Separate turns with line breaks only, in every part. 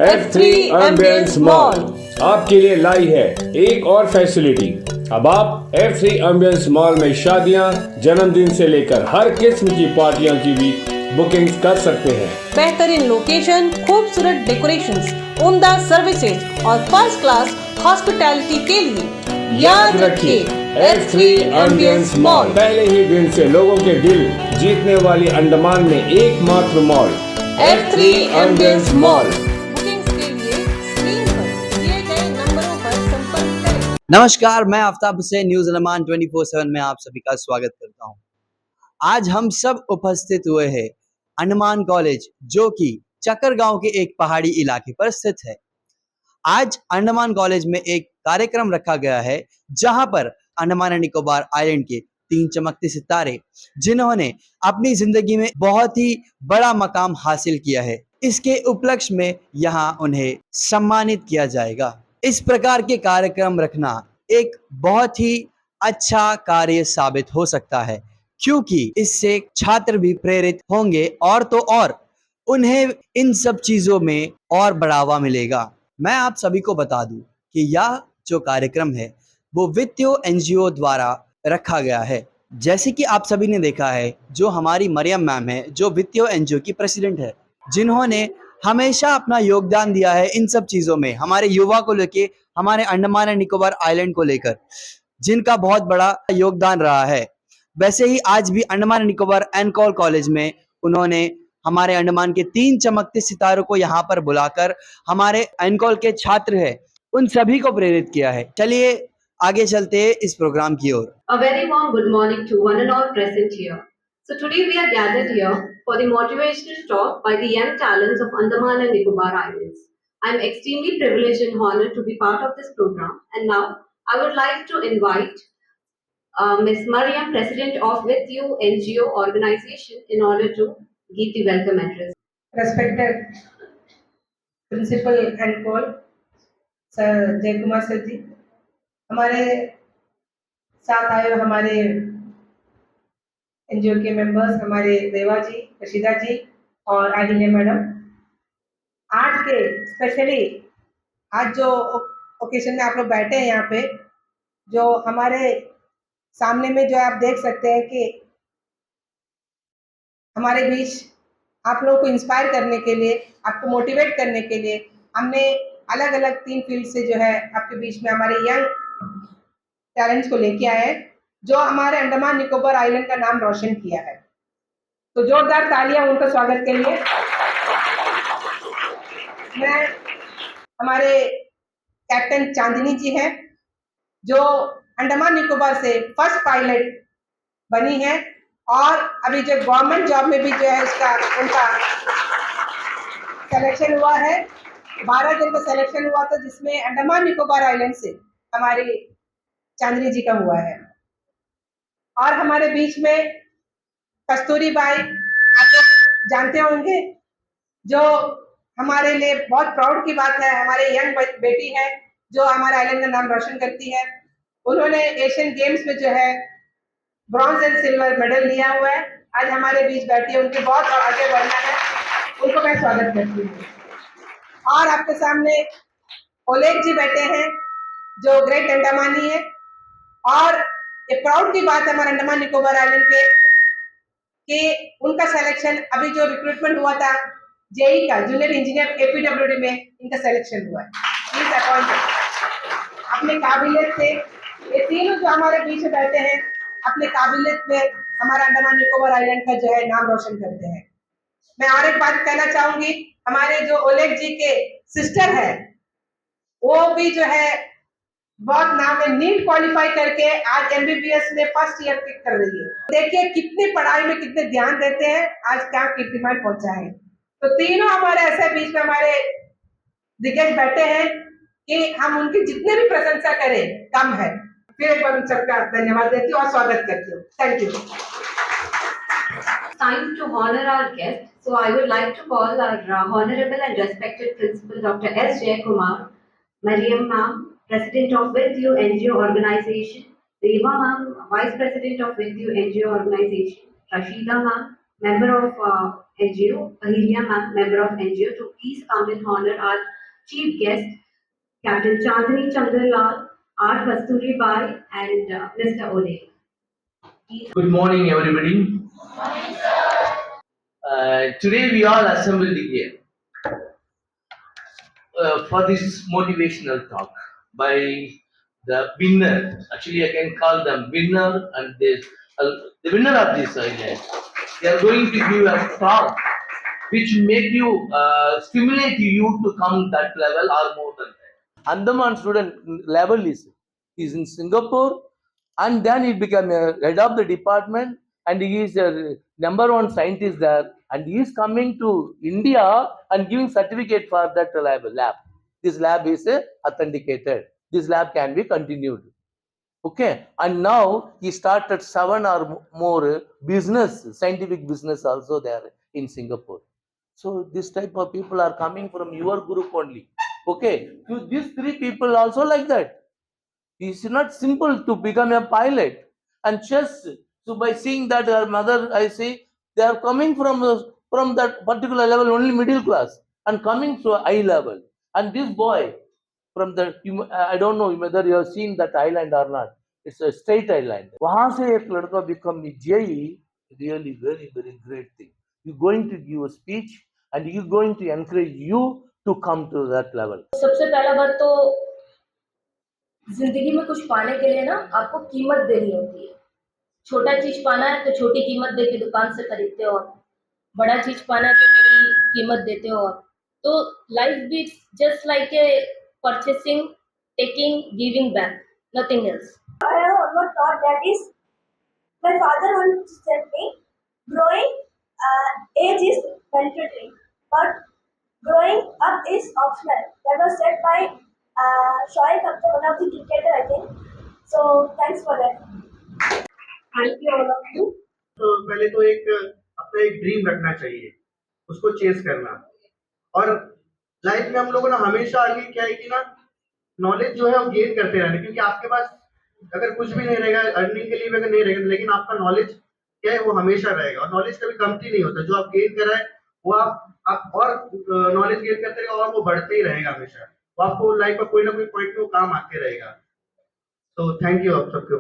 F3 Ambience Mall आपके लिए लाई है एक और फैसिलिटी। अब आप F3 Ambience Mall में शादियां, जन्मदिन से लेकर हर किस्म की पार्टियों की भी बुकिंग कर सकते हैं।
बेहतरीन लोकेशन, खूबसूरत डेकोरेशंस, उम्दा सर्विसेज और फर्स्ट क्लास हॉस्पिटैलिटी के लिए याद रखिए
F3 Ambience Mall पहले ही दिन से लोगों के दिल जीतने वाली अंडमान में एकमात्र mall
F3 Ambience Mall। Bookings के लिए स्क्रीन पर दिए गए नंबरों पर संपर्क करें।
नमस्कार, मैं आफ्ताब हुसैन न्यूज अंडमान 24/7 में आप सभी का स्वागत करता हूं। आज हम सब उपस्थित हुए हैं अंडमान कॉलेज, जो कि चक्कर गांव के एक पहाड़ी इलाके पर स्थित है। आज अंडमान कॉलेज में एक कार्यक्रम रखा गया है, जहां पर अंडमान एंड निकोबार आइलैंड के 3 चमकते सितारे, जिन्होंने अपनी जिंदगी में बहुत ही बड़ा मकाम हासिल किया है, इसके उपलक्ष्य में यहां उन्हें सम्मानित किया जाएगा। इस प्रकार के कार्यक्रम रखना एक बहुत ही अच्छा कार्य साबित हो सकता है, क्योंकि इससे छात्र भी प्रेरित होंगे और तो और उन्हें इन सब चीजों में और बढ़ावा मिलेगा। मैं आप सभी को बता दूं कि यह जो कार्यक्रम है वो वित्तीय एनजीओ द्वारा रखा गया है। जैसे कि आप सभी ने देखा है, जो हमारी मरियम मैम है, जो वित्तीय एनजीओ की प्रेसिडेंट है, जिन्होंने हमेशा अपना योगदान दिया है इन सब चीजों में, हमारे युवा को लेके, हमारे अंडमान एंड निकोबार आइलैंड को लेकर, जिनका बहुत बड़ा योगदान रहा है। वैसे ही आज भी अंडमान एंड निकोबार एनकॉल कॉलेज में उन्होंने हमारे अंडमान के 3 चमकते सितारों को यहाँ पर बुलाकर हमारे एनकॉल के छात्र हैं उन सभी को प्रेरित किया है। चलिए आगे चलते हैं इस प्रोग्राम की ओर।
A very warm good morning to one and all present here. So today we are gathered here for the motivational talk by the young talents of Andaman and Nicobar Islands. I am extremely privileged and honored to be part of this program, and now I would like to invite Ms. Mariam, President of With You NGO organization, in order to give the welcome address.
Respected Principal and Call, Sir Jay Kumar Sir जी, हमारे साथ आए हमारे NGO के members, हमारे देवा जी, रशीदा जी और आदिल्या madam, आज के स्पेशली आज जो ओकेजन में आप लोग बैठे हैं यहाँ पे, जो हमारे सामने में जो आप देख सकते हैं कि हमारे बीच आप लोगों को इंस्पायर करने के लिए, आपको मोटिवेट करने के लिए हमने अलग अलग 3 फील्ड से जो है आपके बीच में हमारे यंग टैलेंट्स को लेके आए हैं, जो हमारे अंडमान निकोबार आइलैंड का नाम रोशन किया है। तो जोरदार तालियां उनका स्वागत के लिए। मैं हमारे कैप्टन चांदनी जी हैं, जो अंडमान निकोबार से फर्स्ट पायलट बनी है और अभी जो गवर्नमेंट जॉब में भी जो है उनका सिलेक्शन हुआ है। 12 दिन का सिलेक्शन हुआ था, जिसमें अंडमान निकोबार आइलैंड से हमारी चांदनी जी का हुआ है। और हमारे बीच में कस्तूरी बाई, आप लोग जानते होंगे, जो हमारे लिए बहुत प्राउड की बात है, हमारे यंग बेटी है जो हमारे आइलैंड का नाम रोशन करती है। उन्होंने एशियन गेम्स में जो है ब्रॉन्ज एंड सिल्वर मेडल लिया हुआ है, आज हमारे बीच बैठी है। उनके बहुत आगे बढ़ना है, उनको मैं स्वागत करती हूँ। और आपके सामने ओलेग जी बैठे हैं, जो ग्रेट अंडमानी है, और ये प्राउड की बात है हमारे अंडमान निकोबार आइलैंड के कि उनका सिलेक्शन, अभी जो रिक्रूटमेंट हुआ था जेई का, जूनियर इंजीनियर एपीडब्ल्यूडी में इनका सिलेक्शन हुआ है। इस अपॉइंटमेंट अपने काबिलियत से, ये तीनों जो हमारे बीच में बैठे हैं, अपने काबिलियत में हमारा अंडमान निकोबार आइलैंड का जो है नाम रोशन करते हैं। मैं और एक बात कहना चाहूंगी, हमारे जो ओलेग जी के सिस्टर है, वो भी जो है बहुत नाम है, नीट क्वालिफाई करके आज एमबीबीएस में फर्स्ट ईयर पिक कर रही है। देखिए कितनी पढ़ाई में कितने ध्यान देते हैं, आज क्या कीर्तिमान पहुंचा है। तो तीनों हमारे ऐसे बीच में हमारे दिग्गज बैठे हैं, कि हम उनकी जितने भी प्रशंसा करें कम है। फिर एक बार उन सबका धन्यवाद देती हूँ और स्वागत करती हूँ। Thank you.
Time to honor our guest. So I would like to call our honorable and respected principal, Dr. S. Jayakumar, Mariam Ma'am, President of With You NGO Organization, Rima Ma'am, Vice President of With You NGO Organization, Rashida Ma'am, Member of NGO, Ahilya Ma'am, Member of NGO, to please come and honor our chief guest, Captain Chandni Chandralal, R. Kasturi Bai, and Mr. Ole.
Good morning, everybody. Today we all assembled here for this motivational talk by the winner. Actually, I can call them winner and the winner of this event. They are going to give a talk which make you stimulate you to come that level or more than that. Andaman student level is in Singapore, and then he became a head of the department, and he is a number one scientist there, and he is coming to India and giving certificate for that lab. This lab is authenticated. This lab can be continued. Okay, and now he started 7 or more business, scientific business also there in Singapore. So this type of people are coming from your group only. Okay, these 3 people also like that. It's not simple to become a pilot. And just so by seeing that her mother, I see they are coming from that particular level only middle class and coming to a high level. And this boy from the I don't know whether you have seen that island or not. It's a state island. वहां से एक लड़का become JE, really very very great thing. You're going to give a speech and you're going to encourage you to come to that level.
सबसे पहला बात तो जिंदगी में कुछ पाने के लिए ना आपको कीमत देनी होती है। छोटा चीज पाना है तो छोटी कीमत दे के दुकान से खरीदते हो, बड़ा चीज पाना है तो बड़ी कीमत देते हो। तो लाइफ भी just like a purchasing, taking, giving back, nothing else.
I have one more thought, that is, my father once said me, growing age is mandatory, but growing up is optional. That was said by Shoaib Akhtar, one of the cricketer, I think. So thanks for that.
Thank you all of you.
तो पहले तो अपना एक dream रखना चाहिए, उसको chess करना। और लाइफ में हम लोगों ने हमेशा आगे क्या है कि ना नॉलेज जो है वो गेन करते रहना, क्योंकि आपके पास अगर कुछ भी नहीं रहेगा, अर्निंग के लिए भी अगर नहीं रहेगा, लेकिन आपका नॉलेज क्या है वो हमेशा रहेगा। और नॉलेज कभी कमती नहीं होता। जो आप गेन कर रहे हैं वो आप और नॉलेज गेन करते रहेगा और वो बढ़ते ही रहेगा हमेशा। वो आपको लाइफ का कोई ना कोई पॉइंट में वो काम आते रहेगा। तो थैंक यू आप सबको।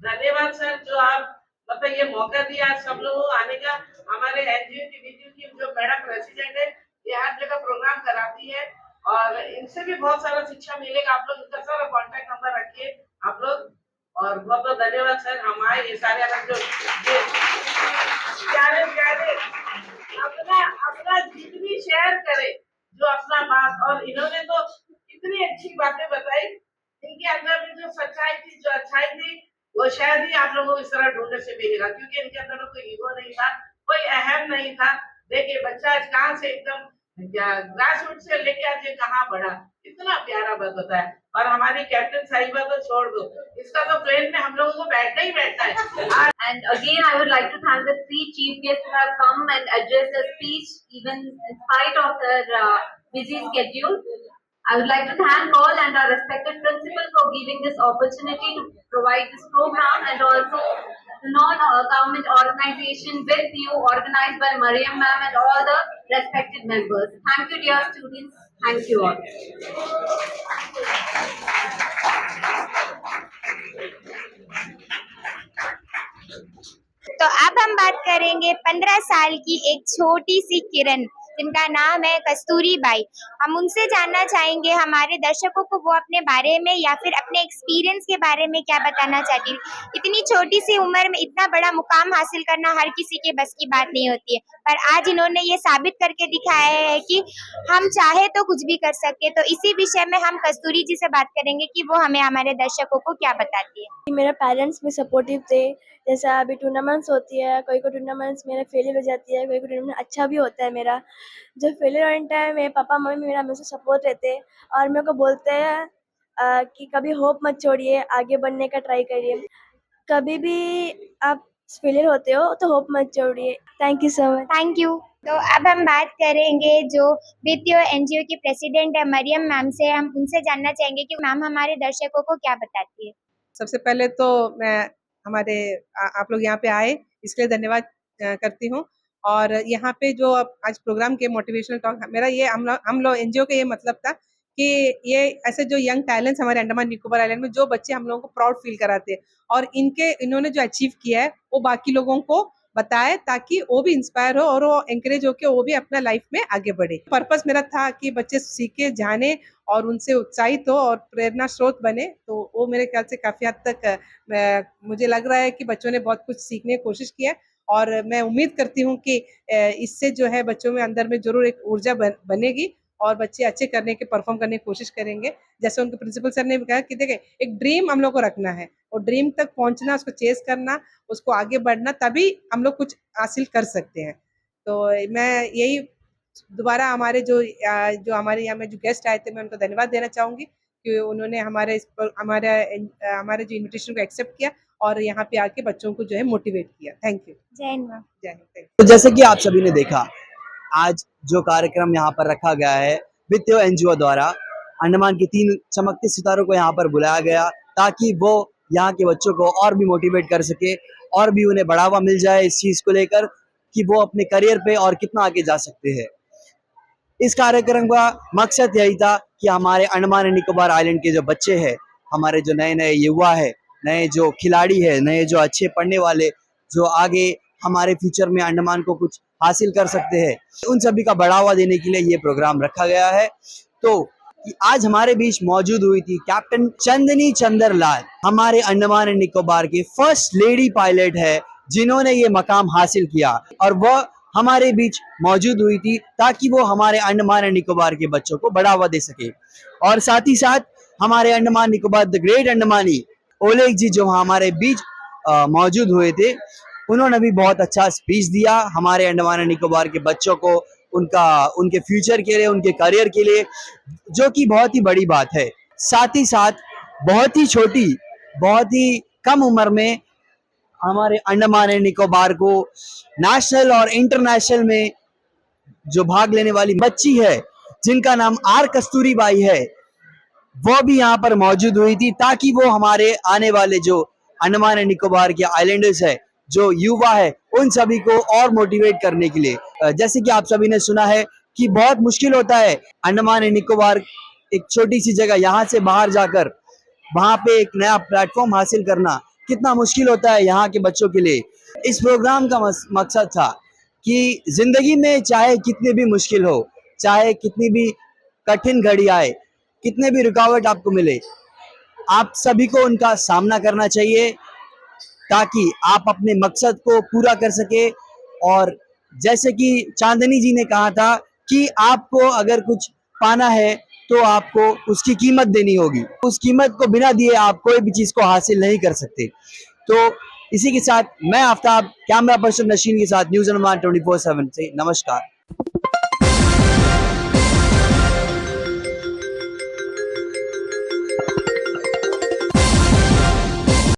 धन्यवाद सर, जो आप मतलब ये मौका दिया सब लोगों को आने का। हमारे एनजीओ की वीडियो की जो मैडम प्रेसिडेंट है, ये हर जगह प्रोग्राम कराती है और इनसे भी बहुत सारा शिक्षा मिलेगा। आप लोग इनका सारा कांटेक्ट नंबर रखिए आप लोग। और बहुत बहुत धन्यवाद सर, हम आए ये सारे अलग जो प्यारे अपना जितनी शेयर करे जो अपना बात। और इन्होंने तो इतनी अच्छी बातें बताई, इनके अंदर में जो सच्चाई थी, जो अच्छाई थी, वो शायद ही आप लोगों को इस तरह ढूंढने से मिलेगा, क्योंकि इनके अंदर में कोई ईगो नहीं था, कोई अहम नहीं था। देखिए बच्चा आज कहाँ से एकदम ग्रास रूट से लेके आज ये कहाँ बढ़ा, इतना प्यारा बात होता है। और हमारी कैप्टन साहिबा तो छोड़ दो, इसका तो प्लेन में हम लोगों को बैठना ही बैठना है।
And again, I would like to thank the 3 chief guests who have come and addressed the speech, even in spite of their busy schedule. I would like to thank all and our respected principal for giving this opportunity to provide this program, and also the non-government organization With You, organized by Mariam ma'am and all the respected members. Thank you, dear students. Thank you all.
तो अब हम बात करेंगे 15 साल की एक छोटी सी किरण, जिनका नाम है कस्तूरी बाई। हम उनसे जानना चाहेंगे हमारे दर्शकों को वो अपने बारे में या फिर अपने एक्सपीरियंस के बारे में क्या बताना चाहती है। इतनी छोटी सी उम्र में इतना बड़ा मुकाम हासिल करना हर किसी के बस की बात नहीं होती है, पर आज इन्होंने ये साबित करके दिखाया है कि हम चाहे तो कुछ भी कर सकते। तो इसी विषय में हम कस्तूरी जी से बात करेंगे कि वो हमें हमारे दर्शकों को क्या बताती है।
मेरे पेरेंट्स भी सपोर्टिव थे। जैसा अभी टूर्नामेंट्स होती है, कोई टूर्नामेंट्स मेरे फेलियर हो जाती है, कोई टूर्नामेंट अच्छा भी होता है मेरा, जब फेलियर वाले टाइम मेरे पापा मम्मी मेरा हमेशा सपोर्ट रहते हैं और मेरे को बोलते हैं कि कभी होप मत छोड़िए, आगे बढ़ने का ट्राई करिए। कभी भी आप फेलियर होते हो तो होप मत छोड़िए। Thank you so much.
Thank you. तो अब हम बात करेंगे जो बीपीओ एनजीओ की प्रेसिडेंट है मरियम मैम से। हम उनसे जानना चाहेंगे कि मैम हमारे दर्शकों को क्या बताती है।
सबसे पहले तो मैं हमारे आप लोग यहाँ पे आए इसके लिए धन्यवाद करती हूँ। और यहाँ पे जो अब आज प्रोग्राम के मोटिवेशनल टॉक मेरा ये हम लोग एनजीओ का ये मतलब था कि ये ऐसे जो यंग टैलेंट्स हमारे अंडमान निकोबार आइलैंड में जो बच्चे हम लोगों को प्राउड फील कराते हैं और इन्होंने जो अचीव किया है वो बाकी लोगों को बताए ताकि वो भी इंस्पायर हो और वो एंकरेज होकर वो भी अपना लाइफ में आगे बढ़े। पर्पस मेरा था कि बच्चे सीखे जाने और उनसे उत्साहित हो और प्रेरणा स्रोत बने। तो वो मेरे ख्याल से काफी हद तक मुझे लग रहा है कि बच्चों ने बहुत कुछ सीखने की कोशिश की है और मैं उम्मीद करती हूँ कि इससे जो है बच्चों में अंदर में जरूर एक ऊर्जा बनेगी और बच्चे अच्छे करने के परफॉर्म करने की कोशिश करेंगे। जैसे उनके प्रिंसिपल सर ने भी कहा कि देखिए एक ड्रीम हम लोग को रखना है और ड्रीम तक पहुंचना, उसको चेस करना, उसको आगे बढ़ना, तभी हम लोग कुछ हासिल कर सकते हैं। तो मैं यही दोबारा हमारे जो हमारे यहाँ में जो गेस्ट आए थे मैं उनको धन्यवाद देना चाहूँगी कि उन्होंने हमारे जो इन्विटेशन को एक्सेप्ट किया और यहाँ पे आके बच्चों को जो है मोटिवेट किया। Thank you.
जय हिंद मैम।
जय हिंद।
तो जैसे कि आप सभी ने देखा, आज जो कार्यक्रम यहाँ पर रखा गया है बीपीओ एनजीओ द्वारा, अंडमान के 3 चमकते सितारों को यहाँ पर बुलाया गया ताकि वो यहाँ के बच्चों को और भी मोटिवेट कर सके और भी उन्हें बढ़ावा मिल जाए इस चीज को लेकर कि वो अपने करियर पे और कितना आगे जा सकते हैं। इस कार्यक्रम का मकसद यही था कि हमारे अंडमान एंड निकोबार आइलैंड के जो बच्चे हैं, हमारे जो नए नए युवा है, नए जो खिलाड़ी है, नए जो अच्छे पढ़ने वाले जो आगे हमारे फ्यूचर में अंडमान को कुछ हासिल कर सकते हैं, उन सभी का बढ़ावा देने के लिए ये प्रोग्राम रखा गया है। तो आज हमारे बीच मौजूद हुई थी कैप्टन चंदनी चंद्रलाल, हमारे अंडमान एंड निकोबार के फर्स्ट लेडी पायलट है जिन्होंने ये मकाम हासिल किया और वह हमारे बीच मौजूद हुई थी ताकि वो हमारे अंडमान एंड निकोबार के बच्चों को बढ़ावा दे सके। और साथ ही साथ हमारे अंडमान निकोबार द ग्रेट अंडमानी ओलेग जी जो हमारे बीच मौजूद हुए थे, उन्होंने भी बहुत अच्छा स्पीच दिया हमारे अंडमान एंड निकोबार के बच्चों को उनके फ्यूचर के लिए, उनके करियर के लिए, जो कि बहुत ही बड़ी बात है। साथ ही साथ बहुत ही छोटी, बहुत ही कम उम्र में हमारे अंडमान एंड निकोबार को नेशनल और इंटरनेशनल में जो भाग लेने वाली बच्ची है जिनका नाम आर कस्तूरी बाई है, वो भी यहाँ पर मौजूद हुई थी ताकि वो हमारे आने वाले जो अंडमान एंड निकोबार के आइलैंडर्स है, जो युवा है, उन सभी को और मोटिवेट करने के लिए, जैसे कि आप सभी ने सुना है कि बहुत मुश्किल होता है अंडमान एंड निकोबार एक छोटी सी जगह, यहाँ से बाहर जाकर वहां पे एक नया प्लेटफॉर्म हासिल करना कितना मुश्किल होता है यहाँ के बच्चों के लिए। इस प्रोग्राम का मकसद था कि जिंदगी में चाहे कितनी भी मुश्किल हो, चाहे कितनी भी कठिन घड़ी आए, कितने भी रुकावट आपको मिले, आप सभी को उनका सामना करना चाहिए ताकि आप अपने मकसद को पूरा कर सके। और जैसे कि चांदनी जी ने कहा था कि आपको अगर कुछ पाना है तो आपको उसकी कीमत देनी होगी, उस कीमत को बिना दिए आप कोई भी चीज को हासिल नहीं कर सकते। तो इसी के साथ मैं आफ्ताब, कैमरा पर्सन नशीन के साथ न्यूज़ अंडमान 24/7 से नमस्कार।